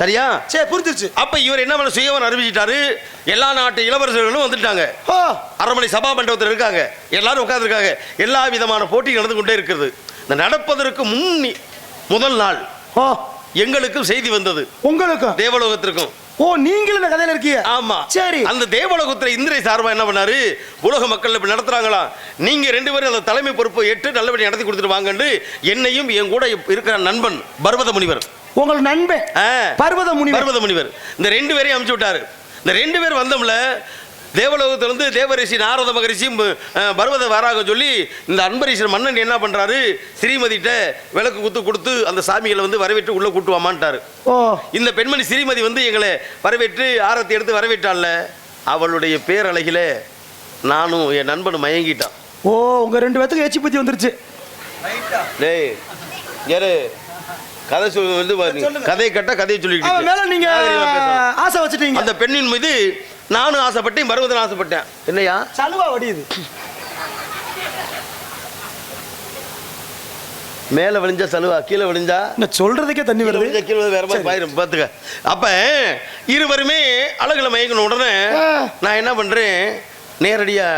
சரியா? சரி, புரிஞ்சிருச்சு. அப்ப இவர் என்ன பண்ண சுயவரம் அறிவிச்சிட்டாரு. எல்லா நாட்டு இளவரசர்களும் வந்துட்டாங்க. அரண்மனை சபா மண்டபத்தில் இருக்காங்க. எல்லாரும் உட்கார்ந்து இருக்காங்க. எல்லா விதமான போட்டி நடந்து கொண்டே இருக்கிறது. இந்த நடப்பதற்கு முதல் நாள் ஓ எங்களுக்கும் செய்தி வந்தது, உங்களுக்கும் தேவலோகத்திற்கும். ஓ நீங்களும் இந்த கதையில இருக்கீங்க. ஆமா சரி. அந்த தேவலோகத்துல இந்திரை சார்பா என்ன பண்ணாரு, உலக மக்கள் இப்ப நடத்துறாங்களா, நீங்க 2 பேரும் அந்த தலைமை பொறுப்பை ஏற்று நல்லபடி நடத்தி கொடுத்துட்டு வாங்கன்னு என்னையும் என் கூட இருக்கிற நண்பன் பர்வத முனிவர், உங்கள் நண்பன் பர்வத முனிவர் இந்த 2 பேரையும் அனுப்பிச்சு விட்டாரு. இந்த 2 பேர் வந்தோம்ல, தேவலோகத்திலிருந்து தேவரிஷி நாரத மகரிஷியும் பர்வத வராக சொல்லி இந்த அன்பரீஸ்வரர் மன்னன் என்ன பண்றாரு, ஸ்ரீமதிட்ட விளக்கு குத்து கொடுத்து அந்த சாமிகளை வந்து வரவேற்று உள்ள கூட்டுவாமான்ட்டாரு. ஓ இந்த பெண்மணி ஸ்ரீமதி வந்து எங்களை வரவேற்று ஆரத்தி எடுத்து வரவேற்றாள்ல, அவளுடைய பேரழகில நானும் என் நண்பனும் மயங்கிட்டான். ஓ உங்க 2 பேத்துக்கு ஏச்சி பத்தி வந்துருச்சு. டேய் யாரு கதை வந்து கதையை கட்ட கதையை சொல்லிட்டு மேல நீங்க ஆசை வச்சுட்டீங்க. அந்த பெண்ணின் மீது நானும் ஆசைப்பட்டேன், பர்வதன் ஆசைப்பட்டேன். என்னையா சலுவா வடியுது, மேல விழுஞ்சா சலுவா, கீழே விழுஞ்சா சொல்றதுக்கே தண்ணி வருது, கீழே வேற மாதிரி பாயிரும் பாத்துக்க. அப்ப இருவருமே அழகுல மயங்கின உடனே நான் என்ன பண்றேன், நேரடியா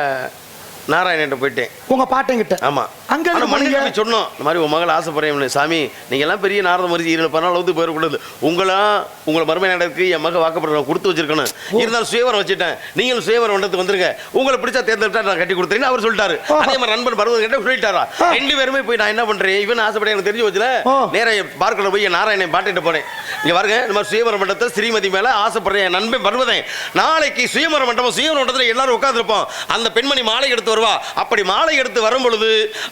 நாராயணன் போயிட்டேன், உங்க பாட்டங்கிட்ட. ஆமா அங்க மன்னிப்பு சொன்னோம், இந்த மாதிரி உன் மகள் ஆசைப்படுறேன். சாமி நீங்க எல்லாம் பெரிய நாரத மரிசி 14 போயிடக்கூடாது, உங்களை மருமை நடக்கு என் மக வாக்கப்படுற கொடுத்து வச்சிருக்கணும், இருந்தாலும் சுயவரம் வச்சுட்டேன், நீங்களும் சுயவரம் மண்டத்துக்கு வந்துருங்க, உங்களை பிடிச்சா தேர்ந்தெடுத்தா நான் கட்டி கொடுத்தேன்னு அவர் சொல்லிட்டாரு. அதே மாதிரி நண்பன் பருவம் கிட்ட சொல்லிட்டாரா. 2 பேருமே போய் நான் என்ன பண்றேன், இவன் ஆசைப்பட எனக்கு தெரிஞ்சு வச்சுல நேர பார்க்கல போய் நாராயணன் பாட்டிட்டு போனேன். இங்க பாருங்க, இந்த மாதிரி சுயவர மண்டத்தை ஸ்ரீமதி மேல ஆசைப்படுறேன் என் நண்பன் பருவதேன், நாளைக்கு சுயவர மண்டபம் சுயவர மண்டலத்தில் எல்லாரும் உட்காந்துருப்போம், அந்த பெண்மணி மாலை எடுத்து வருவா. அப்படி மாலை எடுத்து வரும் பொழுது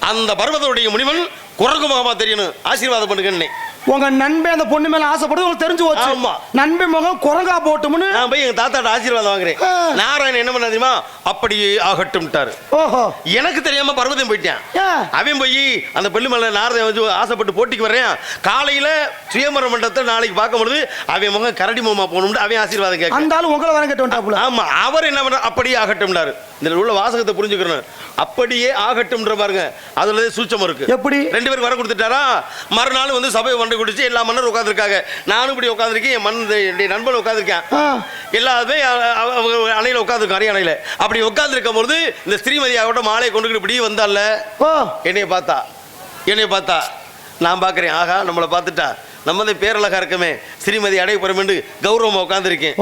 அந்த பர்வதனுடைய முனிவன் குரங்கு முகமா தெரியணும், ஆசீர்வாதம் பண்ணுங்க. உங்க நண்பன் அந்த பொண்ணு மேல ஆசைப்படுறது உங்களுக்கு தெரிஞ்சு போச்சு. ஆமா நண்பன் முகம் குரங்கா போட்டும்னு நான் போய் எங்க தாத்தாட்ட ஆசீர்வாதம் வாங்குறேன். நாராயணன் என்ன பண்ண தெரியுமா, அப்படியே ஆகட்டும்ட்டாரு. ஓஹோ எனக்கு தெரியாம பர்வதம் போயிட்டான். அவன் போய் அந்த பெண்ணு மேல நாரதன் வந்து ஆசைப்பட்டு போட்டிக்கு வர்றேன். காலையில சுயமர மண்டபத்தை நாளைக்கு பார்க்கும்போது அவன் முகம் கரடி முகமா போகணும்னு அவன் ஆசீர்வாதம் கேட்க. அந்த ஆளு உங்களை வர கேட்டு. ஆமா அவர் என்ன பண்ண, அப்படியே ஆகட்டும்னாரு. இந்த உள்ள வாசகத்தை புரிஞ்சுக்கிறேன், அப்படியே ஆகட்டும்ன்ற பாருங்க, அதுல சூட்சம் இருக்கு. எப்படி 2 பேருக்கு வர கொடுத்துட்டாரா, மறுநாள் வந்து சபை வண்டு குடிச்சு எல்லா மன்னரும் உட்காந்துருக்காங்க, நானும் இப்படி உட்காந்துருக்கேன், என் நண்பன் உட்காந்துருக்கேன், எல்லாருமே அணையில உட்காந்துருக்கோம், அரியணையில. அப்படி உட்காந்துருக்கும் போது இந்த ஸ்ரீமதி ஆகட்ட மாலையை கொண்டுக்கிட்டு இப்படி வந்தால என்னைய பார்த்தா நான் பார்க்குறேன், ஆகா நம்மளை பார்த்துட்டா, நம்ம தான் பேரழகா இருக்கமே, ஸ்ரீமதி அடைய போறோம் கௌரவமா உட்காந்துருக்கேன்.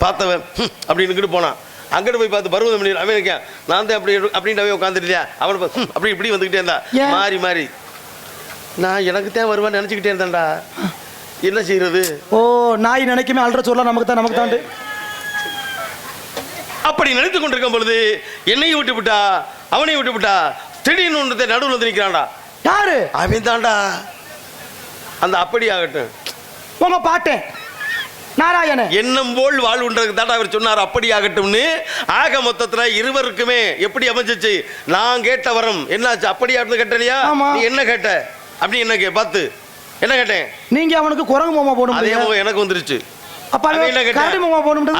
பார்த்தவன் அப்படின்னு போனான். அங்கிட்டு போய் பார்த்து பருவதம் பண்ணி அவன் இருக்கேன், நான் தான் அப்படி அப்படின்ட்டு உட்காந்துருந்தேன். அவன் அப்படி இப்படி வந்துக்கிட்டே இருந்தா, மாறி நான் எனக்கு தான் வருவான்னு நினச்சிக்கிட்டே இருந்தேன்டா, என்ன செய்யறது. ஓ நாய் நினைக்குமே அல்ற சொல்ல நமக்கு தான் அப்படி நினைத்து கொண்டிருக்கும் பொழுது என்னையும் விட்டு விட்டா அவனையும் விட்டு விட்டா, திடீர்னு ஒன்று நடுவில் வந்து நிற்கிறான்டா. யாரு அவன் தான்டா. அந்த அப்படி ஆகட்டும் உங்க பாட்டேன் நாராயணன் எண்ணம் போல் வாழ்வுன்றதுக்கு தான் அவர் சொன்னார், அப்படி ஆகட்டும்னு. ஆக மொத்தத்துல இருவருக்குமே எப்படி அமைஞ்சிச்சு, நான் கேட்ட வரம் என்னாச்சு, அப்படி ஆகட்டும் கேட்டலையா, நீ என்ன கேட்ட அப்படி என்ன பார்த்து என்ன கேட்டேன், நீங்க அவனுக்கு குரங்கு மாமா போடும், அதே போக எனக்கு வந்துருச்சு.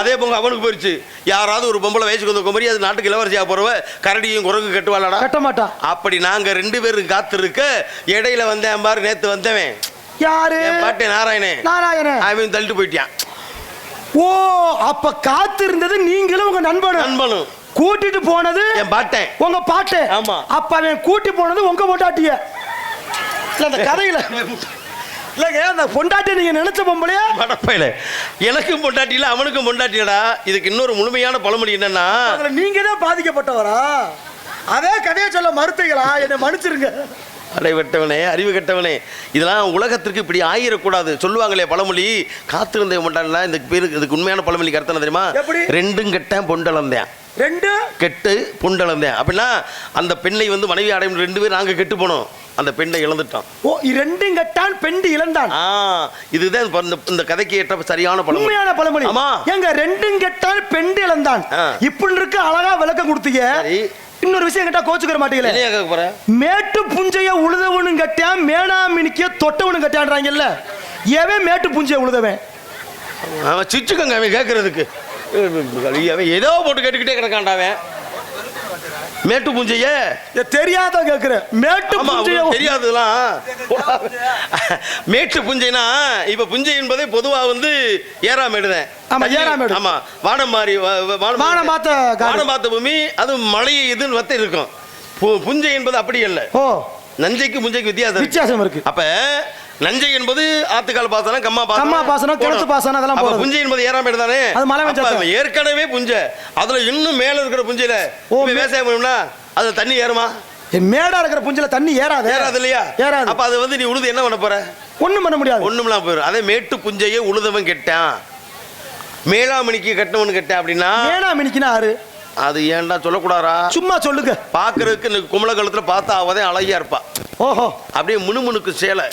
அதே போங்க அவனுக்கு போயிருச்சு. யாராவது ஒரு பொம்பளை வயசுக்கு வந்து குமரி அது நாட்டுக்கு இளவரசியா போறவ கரடியும் குரங்கு கட்டுவாளடா, கட்ட மாட்டா. அப்படி நாங்க 2 பேரும் காத்திருக்க இடையில வந்தேன் பாரு, நேத்து வந்தவன் யாரு, பாட்டே நாராயணன் அவன் தள்ளிட்டு போயிட்டான். ஓ அப்ப காத்து இருந்தது நீங்களும் உங்க நண்பனும் கூட்டிட்டு போனது என் பாட்டேன், உங்க பாட்டேன். ஆமா அப்ப அவன் கூட்டி போனது உங்க பொண்டாட்டிய. அந்த கதையில இல்லங்க அந்த பொண்டாட்டி நீங்க நினைச்ச பொம்பளையா மடப்பையில, எனக்கும் பொண்டாட்டி இல்ல அவனுக்கும் பொண்டாட்டியடா. இதுக்கு இன்னொரு முழுமையான பழமொழி என்னன்னா, நீங்க தான் பாதிக்கப்பட்டவரா, அதே கதையை சொல்ல மறுத்தீங்களா, என்னை மன்னிச்சிருங்க. அடைவட்டவனே அறிவு கட்டவனே, இதெல்லாம் உலகத்திற்கு இப்படி ஆயிடக்கூடாது. சொல்லுவாங்களே பழமொழி, காத்திருந்த பொண்டாட்டினா இந்த பேருக்கு இதுக்கு உண்மையான பழமொழி கருத்தன தெரியுமா, 2 கெட்டேன் பொண்டலந்தேன், 2 கெட்டு பொண்டலந்தேன். அப்படின்னா அந்த பெண்ணை வந்து மனைவி அடையும் 2 பேர் நாங்க கெட்டு போனோம், அந்த பெண்ணை இழந்துட்டான். ஓ 2 கெட்டான் பெண்டு இழந்தான். இதுதான் இந்த கதைக்கு ஏற்ற சரியான பழமொழி, உண்மையான பழமொழி. ஆமா எங்க 2 கெட்டான் பெண்டு இழந்தான், இப்படி இருக்கு அழகா விளக்கம் கொடுத்தீங்க. இன்னொரு விஷயம் கேட்டா கோச்சுக்கிற மாட்டீங்களே, மேட்டு புஞ்சைய உழுதவனும் கட்டியான் மேனாமினிக்க தொட்டவனும் கட்டியான்றாங்கல்ல, எவன் மேட்டு புஞ்சைய உழுதவன், அவன் சிச்சுக்கங்க அவன் கேட்கறதுக்கு ஏதோ போட்டு கேட்டுக்கிட்டே கிடக்காண்டாவன். மேட்டு புஞ்சைய தெரியாத கேக்குற, மேட்டு புஞ்சைய தெரியாதுலாம். மேட்டு புஞ்சைனா இப்ப புஞ்சை என்பதே பொதுவா வந்து ஏறாமேடுதான். ஆமா ஏறாமேடு. ஆமா வானமாரி வானமாத்த பூமி, அது மழை இதுன்னு வத்த இருக்கும். புஞ்சை என்பது அப்படி இல்லை. ஓ நஞ்சைக்கு புஞ்சைக்கு வித்தியாசம் இருக்கு. அப்ப நஞ்சை என்பது ஆத்துக்கால் பாசனம், கம்மா பாசனம், கிணத்து பாசனம் அதெல்லாம் போறது. புஞ்சை என்பது ஏறாம தானே, அது மழை வெஞ்சா ஏற்கனவே புஞ்சை, அதுல இன்னும் மேல இருக்கிற புஞ்சையில விவசாயம் பண்ணணும்னா அதுல தண்ணி ஏறுமா? மேடா இருக்கிற புஞ்சில தண்ணி ஏறாது இல்லையா? ஏறாது. அப்ப அது வந்து நீ உழுது என்ன பண்ண போற? ஒண்ணும் பண்ண முடியாது. ஒண்ணும்லாம் போயிடும். அதே மேட்டு புஞ்சையே உழுதவன் கெட்டான், மேலாமணிக்கு கட்டவன் கெட்டான் அப்படின்னா மேலாமணிக்குன்னா ஆறு அது ஏன்டா சொல்லக்கூடாரா? சும்மா சொல்லுங்க. பாக்குறதுக்கு குமல காலத்துல பார்த்தா அவதே அழகியா இருப்பா. ஓஹோ, அப்படியே முணுமுணுக்கு சேலை.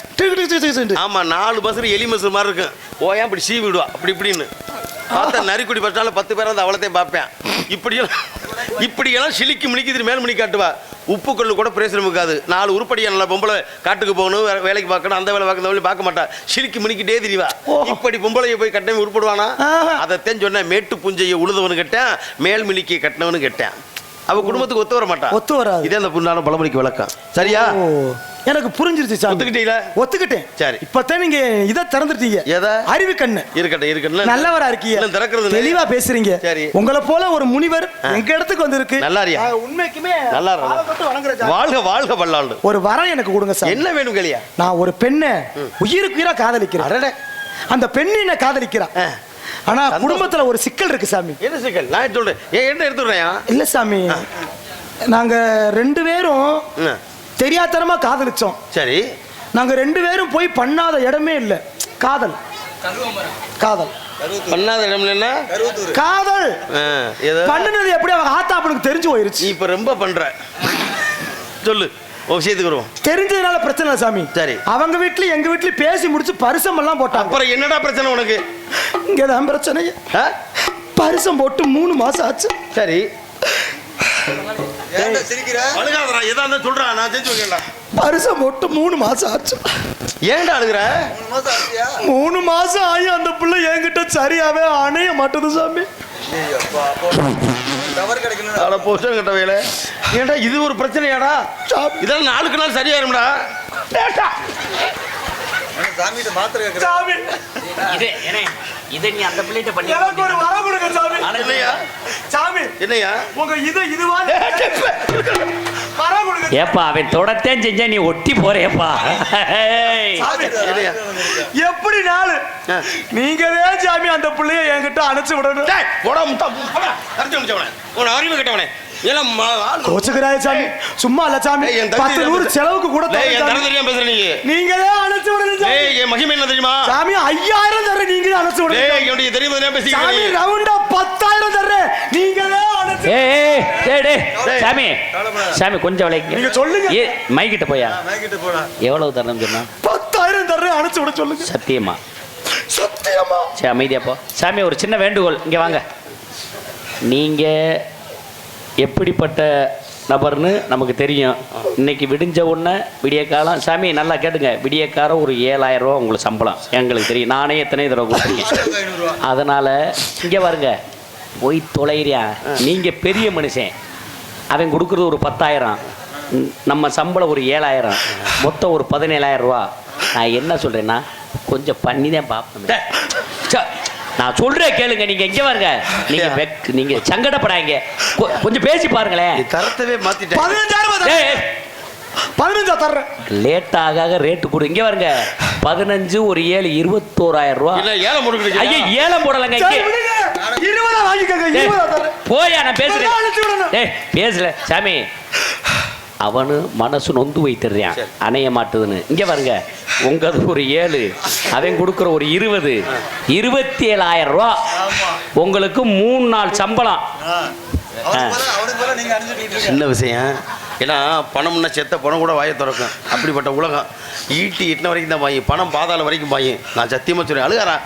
ஆமா, 4 பசு எலி மசு மாதிரி இருக்கும். ஓயா இப்படி சீ விடுவா அப்படி இப்படின்னு பார்த்தா நரிக்குடி பஸ்டால 10 பேர் அந்த அவளத்தையும் பார்ப்பேன். இப்படியெல்லாம் சிலிக்கு மினிக்கு மேல் மணி காட்டுவா. உப்பு கல்லு கூட பிரேசனம் இருக்காது. 4 உருப்படியா நல்லா பொம்பளை காட்டுக்கு போகணும், வேலைக்கு பார்க்கணும், அந்த வேலை பார்க்க பார்க்க மாட்டா. சிலிக்கு மினிக்கிட்டே திரிவா. இப்படி பொம்பளையை போய் கட்டவே உருப்படுவானா? அதைத்தான் சொன்ன, மேட்டு புஞ்சையை உழுதவனு கேட்டேன், மேல் மினிக்கு கட்டினவனு கேட்டேன். அவ குடும்பத்துக்கு ஒத்து வர மாட்டா. ஒத்து வராது. இதே அந்த புண்ணான பழமொழிக்கு விளக்கம். சரியா? எனக்கு புரிஞ்சிருச்சு. ஒத்துக்கிட்டீங்களா? ஒத்துக்கிட்டேன். சரி, இப்பதான் நீங்க இதை திறந்துட்டீங்க. எதை? அறிவு கண்ணு. இருக்கட்டும். நல்லவரா இருக்கீங்க, திறக்கிறது தெளிவா பேசுறீங்க. சரி, உங்களை போல ஒரு முனிவர் எங்க இடத்துக்கு வந்திருக்கு. நல்லாரியா? உண்மைக்குமே நல்லா வாழ்க வாழ்க பல்லாண்டு. ஒரு வரம் எனக்கு கொடுங்க சார். என்ன வேணும் கேளியா? நான் ஒரு பெண்ணை உயிருக்கு உயிரா காதலிக்கிறேன். அந்த பெண்ணு என்ன காதலிக்கிறான். ஆனா குடும்பத்துல ஒரு சிக்கல் இருக்கு சாமி. என்ன சிக்கல்? நான் சொல்றேன். என்ன எடுத்துறேன்? இல்ல சாமி, நாங்க 2 பேரும் தெரியாதனமா காதலிச்சோம். சரி, நாங்க 2 பேரும் போய் பண்ணாத இடமே இல்ல. காதல் பண்ணாத இடம் என்ன? காதல் பண்ணுனது எப்படி அவங்க ஆத்தாப்பனுக்கு தெரிஞ்சு போயிருச்சு. இப்ப ரொம்ப பண்ற சொல்லு, விஷயத்துக்கு வருவோம். தெரிஞ்சதுனால பிரச்சனை இல்லை சாமி. சரி, அவங்க வீட்லயும் எங்க வீட்லயும் பேசி முடிச்சு பரிசம் எல்லாம் போட்டாங்க. அப்புறம் என்னடா பிரச்சனை உனக்கு? இங்கதான் பிரச்சனை. பரிசம் போட்டு 3 மாசம் ஆச்சு. சரி, பரிசம் போட்டு 3 மாசம் ஆச்சு. ஏன்டா அழுகுற? 3 மாசம் ஆகி அந்த பிள்ளை என்கிட்ட சரியாவே அணைய மாட்டேது சாமி. ஏன்டா இது ஒரு பிரச்சனையாடா? இதெல்லாம் நாளுக்கு நாள் சரியாயிரும்டா. ஏப்பா அவன் தொடத்தேன் செஞ்சா நீ ஒட்டி போறேப்பா. எப்படி நாளு நீங்களே சாமி அந்த பிள்ளைய என்கிட்ட அனுப்பிச்சு விடணும். அறிவு கட்டவனே, சும்மா இல்ல சாமி, 10 செலவுக்கு கூட நீங்களே அனுப்பிச்சு விடணும். மகிமை என்ன தெரியுமா சாமி? 5000 தர்றேன், நீங்களே அனுப்பிச்சு விடுங்க. தெரியும் ரவுண்டா 10,000 தர்றேன், நீங்களே சாமி. சாமி கொஞ்சம் நீங்க சொல்லுங்க. மைக்கிட்ட போயா எவ்வளவு தரணும் சொன்னா? 10,000 தர்றேன், அனுப்பிச்சு விட சொல்லுங்க. சத்தியமா? சத்தியமா. சரி, அமைதியா போ. சாமி ஒரு சின்ன வேண்டுகோள், இங்க வாங்க. நீங்க எப்படிப்பட்ட நபர்னு நமக்கு தெரியும். இன்னைக்கு விடிஞ்ச உடனே விடிய காலம், சாமி நல்லா கேட்டுங்க, விடிய காலம் ஒரு 7,000 ரூபா உங்களுக்கு சம்பளம் எங்களுக்கு தெரியும். நானே எத்தனை தடவை கொடுத்துருக்கேன். அதனால இங்கே பாருங்க, போய் தொலைறியா? நீங்கள் பெரிய மனுஷன், அவன் கொடுக்குறது ஒரு 10,000, நம்ம சம்பளம் ஒரு 7,000, மொத்தம் ஒரு 17,000 ரூபா. நான் என்ன சொல்கிறேன்னா கொஞ்சம் பண்ணி தான் பார்ப்பேன். நான் சொல்றேன் கேளுங்க. நீங்க எங்க பாருங்க, நீங்க சங்கடப்படாங்க, கொஞ்சம் பேசி பாருங்களேன். தரத்தவே மாத்திட்டேன். 15 தர்றேன். லேட் ஆக ரேட்டு கொடு. இங்க பாருங்க, 15 ஒரு 7 21,000 ரூபா. ஏலம் போடுங்க. ஐயா ஏலம் போடலங்க. 20 வாங்கிக்கங்க. 20 தர்றேன். போயா, நான் பேசுறேன். பேசல சாமி, அவனு மனசு நொந்து வைத்துறான், அணைய மாட்டுதுன்னு. இங்க பாருங்க, உங்கது ஒரு 7, அவன் கொடுக்குற ஒரு 20, 27,000 ரூபா. உங்களுக்கு 3 நாள் சம்பளம். சின்ன விஷயம். ஏன்னா பணம்னா செத்த பணம் கூட வாயை திறக்கும். அப்படிப்பட்ட உலகம். ஈட்டி எட்டின வரைக்கும் தான் வாங்கி, பணம் பாதாள வரைக்கும் வாங்கி. நான் சத்தியமா சொல்றேன். அழுகாரா?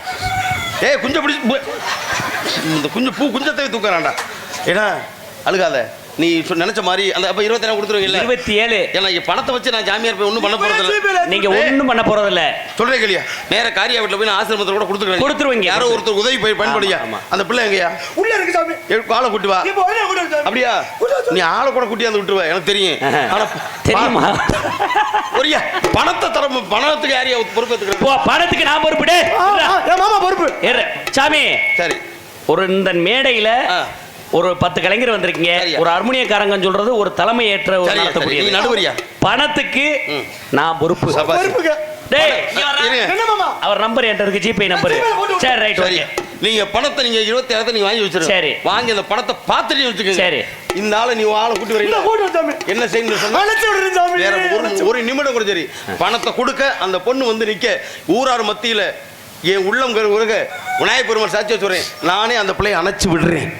குஞ்ச பிடிச்சி இந்த குஞ்சத்தை தூக்குறான்டா. ஏன்னா அழுகாத, நீ நினைச்ச மாதிரி அந்த 27 கொடுத்துருவீங்க. 27 ஏன்னா பணத்தை வச்சு நான் ஜாமியார் போய் ஒன்றும் பண்ண போறதில்ல. நீங்க ஒன்றும் பண்ண போறதில்ல. சொல்றேன் கேளியா? நேர காரியா வீட்டில் போய் ஆசிரமத்தில் கூட கொடுத்துருவீங்க. யாரோ ஒருத்தர் உதவி போய் பயன்படுயா. அந்த பிள்ளை எங்கயா? உள்ள இருக்கு சாமி. ஆளை கூட்டி வா. அப்படியா? நீ ஆளை கூட கூட்டி வந்து விட்டுருவ, எனக்கு தெரியும். தெரியுமா? ஒரியா பணத்தை தர, பணத்துக்கு யாரையா பொறுப்பு? பணத்துக்கு நான் பொறுப்பு. மாமா பொறுப்பு. சாமி சரி, ஒரு இந்த மேடையில ஒரு 10 கலைஞர் வந்திருக்கீங்க. ஒரு ஹார்மோனியக்காரங்க சொல்றது ஒரு தலைமை ஏற்ற ஒரு நடத்தக்கூடிய நடுவரியா. பணத்துக்கு நான் பொறுப்பு. பொறுப்புங்க. டேய் என்ன மாமா அவர் நம்பர் என்கிட்ட இருக்கு, ஜிபே நம்பர். சரி ரைட் சரி ஓகே. நீங்க பணத்தை நீங்க 27,000 நீங்க வாங்கி வச்சிருங்க. சரி. வாங்கி அந்த பணத்தை பார்த்துட்டு வச்சுக்கோங்க. சரி. இந்த ஆளை நீ ஆளை கூட்டி இல்ல வரீங்க. போடு சாமி. என்ன செய்யணும் சொன்னா அழைச்சு விடுறேன் சாமி. வேற ஒரு நிமிடம் கூட சரி. பணத்தை கொடுக்க அந்த பொண்ணு வந்து நிக்க ஊரார் மத்தியில என் உள்ளம் உருக விநாயகர் பெருமாள் சாட்சி வச்சுறேன். நானே அந்த பிள்ளையை அணைச்சு விடுறேன்.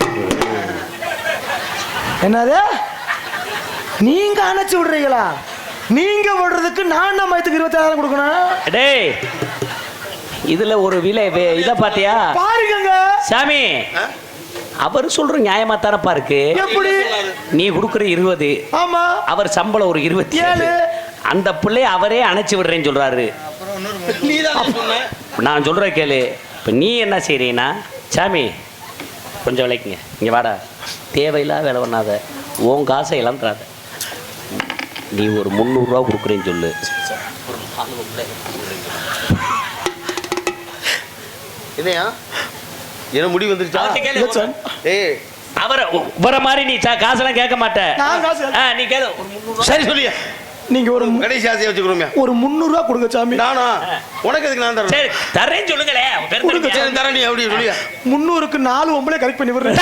என்னது நீங்க அணைச்சு விடுறீங்களா? நீங்க விடுறதுக்கு நான் நம்ம 27,000 கொடுக்கணும். டேய் இதுல ஒரு விலை இத பாத்தியா பாருங்க சாமி, அவர் சொல்ற நியாயமா தானப்பா இருக்கு. எப்படி நீ கொடுக்குற 20, ஆமா அவர் சம்பளம் ஒரு 27, அந்த பிள்ளை அவரே அணைச்சு விடுறேன்னு சொல்றாரு. நீதான் சொன்ன. நான் சொல்ற கேளு. இப்ப நீ என்ன செய்றீன்னா, சாமி கொஞ்சம் விளைக்குங்க, இங்க வாடா, தேவையில்லா வேலை பண்ணாத, உன் காசை இழந்துடாத, நீ ஒரு 300 ரூபா கொடுக்குறேன்னு சொல்லு. என்னையா என்ன முடிவு வந்துருச்சா? ஏய் அவரை வர மாதிரி நீ காசெல்லாம் கேட்க மாட்ட. நான் காசு நீ கேளு. சரி சொல்லியா, நீங்க ஒரு கடைசி ஆசையை வச்சுக்கிறோமே. ஒரு 300 ரூபா கொடுங்க சாமி. நானா உனக்கு எதுக்கு நான் தரேன்? சரி தரேன்னு சொல்லுங்களே. சரி தரேன். நீ அப்படி சொல்லியா 300க்கு 4 ஒம்பளை கரெக்ட் பண்ணி விடுறேன்.